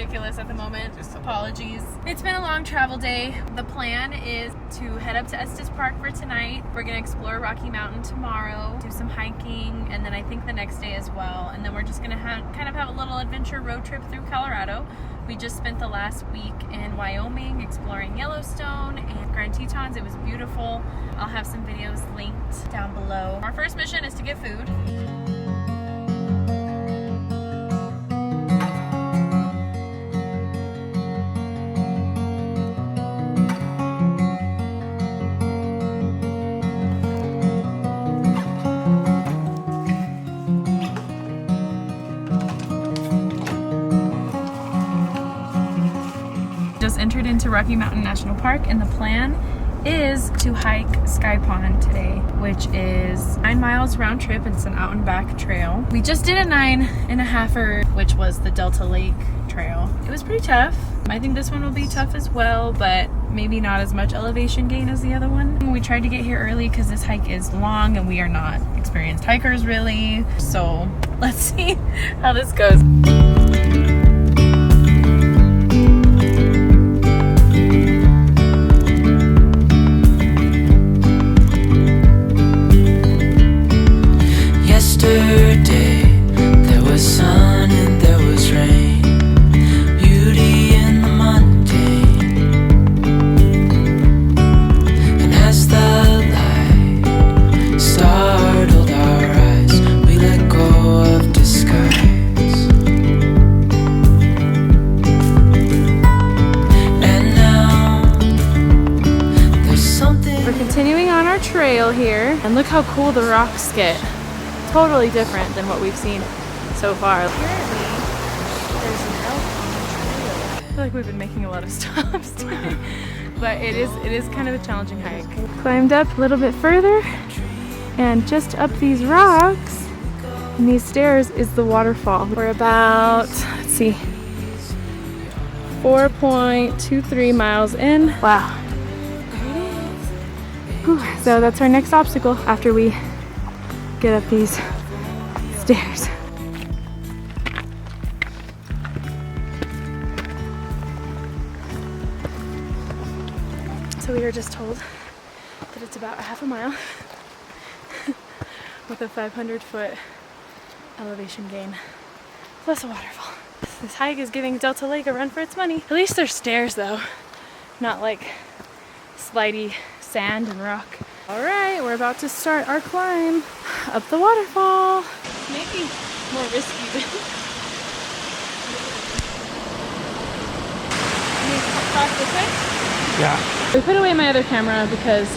ridiculous at the moment. Apologies. It's been a long travel day. The plan is to head up to Estes Park for tonight. We're gonna explore Rocky Mountain tomorrow, do some hiking, and then I think the next day as well. And then we're just gonna kind of have a little adventure road trip through Colorado. We just spent the last week in Wyoming exploring Yellowstone and Grand Tetons. It was beautiful. I'll have some videos linked down below. Our first mission is to get food. Just entered into Rocky Mountain National Park, and the plan is to hike Sky Pond today, which is 9 miles round trip. It's an out and back trail. We just did a 9.5er, which was the Delta Lake trail. It was pretty tough. I think this one will be tough as well, but maybe not as much elevation gain as the other one. We tried to get here early because this hike is long and we are not experienced hikers really. So let's see how this goes. Yesterday there was sun and there was rain, beauty in the mundane. And as the light startled our eyes, we let go of disguise. And now there's something. We're continuing on our trail here, and look how cool the rocks get. Totally different than what we've seen so far. Apparently, there's an elk on the trail. I feel like we've been making a lot of stops today, but it is kind of a challenging hike. Climbed up a little bit further, and just up these rocks and these stairs is the waterfall. We're about, let's see, 4.23 miles in. Wow. There it is. Whew. So that's our next obstacle after we get up these stairs. So we were just told that it's about a half a mile with a 500-foot elevation gain plus a waterfall. This hike is giving Delta Lake a run for its money. At least there's stairs though, not like slidey sand and rock. All right, we're about to start our climb up the waterfall. Maybe more risky than. Cross this way? Yeah. We put away my other camera because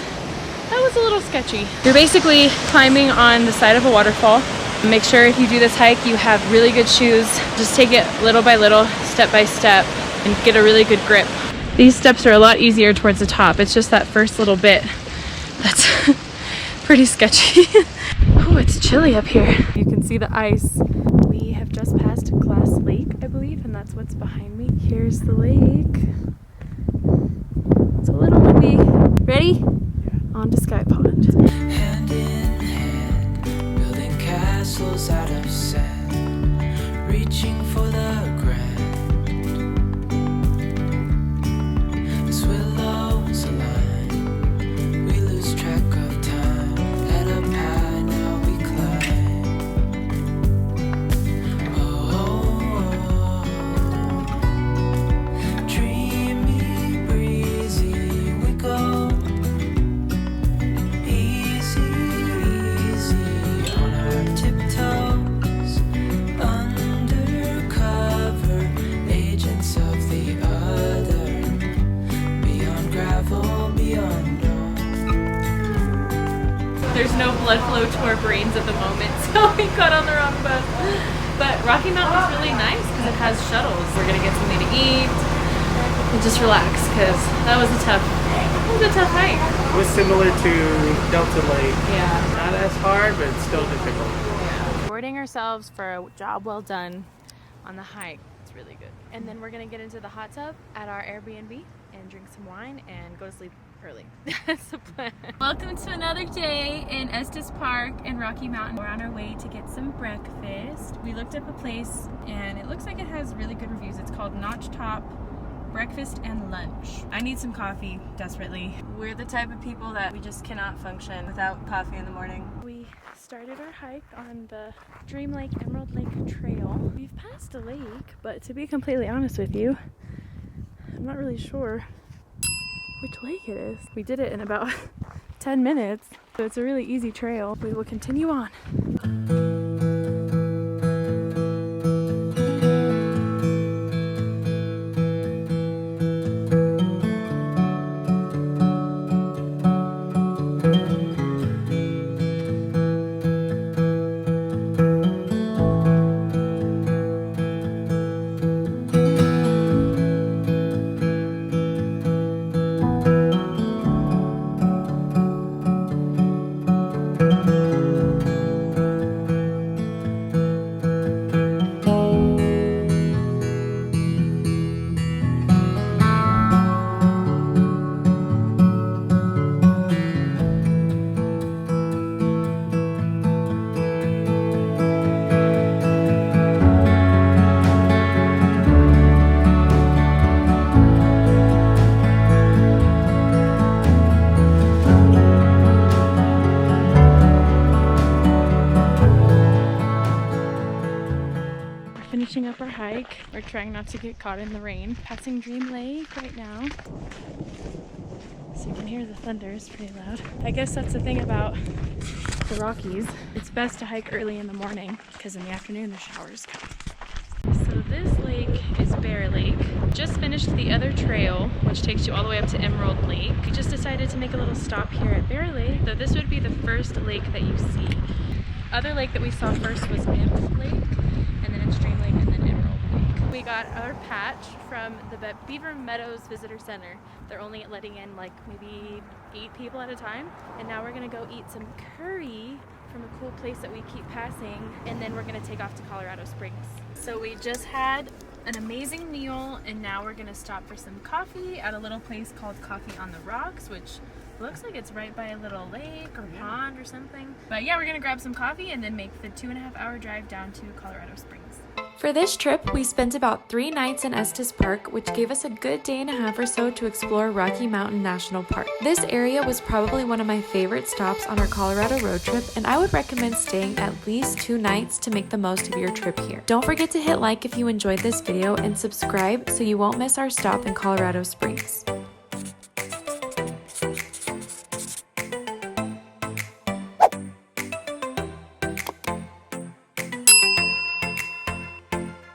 that was a little sketchy. You're basically climbing on the side of a waterfall. Make sure if you do this hike, you have really good shoes. Just take it little by little, step by step, and get a really good grip. These steps are a lot easier towards the top. It's just that first little bit that's pretty sketchy. Oh, it's chilly up here. You can see the ice. We have just passed Glass Lake, I believe, and that's what's behind me. Here's the lake. It's a little windy. Ready? Yeah. On to Sky Pond. Hand in hand, building castles out of sand, reaching for the grand. As willows align, we lose track of time. Head up high, now we climb. Oh, dreamy, breezy, we go. Easy, easy on our tiptoes. Undercover agents of the other. Beyond gravel, beyond dawn. There's no blood flow to our brains at the moment, so we got on the wrong bus. But Rocky Mountain's really nice because it has shuttles. We're gonna get something to eat and just relax because that was a tough hike. It was similar to Delta Lake. Yeah. Not as hard, but still difficult. Rewarding ourselves for a job well done on the hike. It's really good. And then we're gonna get into the hot tub at our Airbnb and drink some wine and go to sleep. early. That's the plan. Welcome to another day in Estes Park in Rocky Mountain. We're on our way to get some breakfast. We looked up a place and it looks like it has really good reviews. It's called Notch Top Breakfast and Lunch. I need some coffee desperately. We're the type of people that we just cannot function without coffee in the morning. We started our hike on the Dream Lake Emerald Lake Trail. We've passed a lake, but to be completely honest with you, I'm not really sure which lake it is. We did it in about 10 minutes, so it's a really easy trail. We will continue on. Finishing up our hike. We're trying not to get caught in the rain. Passing Dream Lake right now. So you can hear the thunder, it's pretty loud. I guess that's the thing about the Rockies. It's best to hike early in the morning because in the afternoon the showers come. So this lake is Bear Lake. Just finished the other trail, which takes you all the way up to Emerald Lake. We just decided to make a little stop here at Bear Lake. So this would be the first lake that you see. Other lake that we saw first was Mammoth Lake, and then it's Dream Lake, and then Emerald Lake. We got our patch from the Beaver Meadows Visitor Center. They're only letting in like maybe 8 people at a time. And now we're gonna go eat some curry from a cool place that we keep passing, and then we're gonna take off to Colorado Springs. So we just had an amazing meal, and now we're gonna stop for some coffee at a little place called Coffee on the Rocks, which looks like it's right by a little lake or pond or something. But yeah, we're gonna grab some coffee and then make the 2.5-hour drive down to Colorado Springs. For this trip, we spent about 3 nights in Estes Park, which gave us a good day and a half or so to explore Rocky Mountain National Park. This area was probably one of my favorite stops on our Colorado road trip, and I would recommend staying at least 2 nights to make the most of your trip here. Don't forget to hit like if you enjoyed this video and subscribe so you won't miss our stop in Colorado Springs.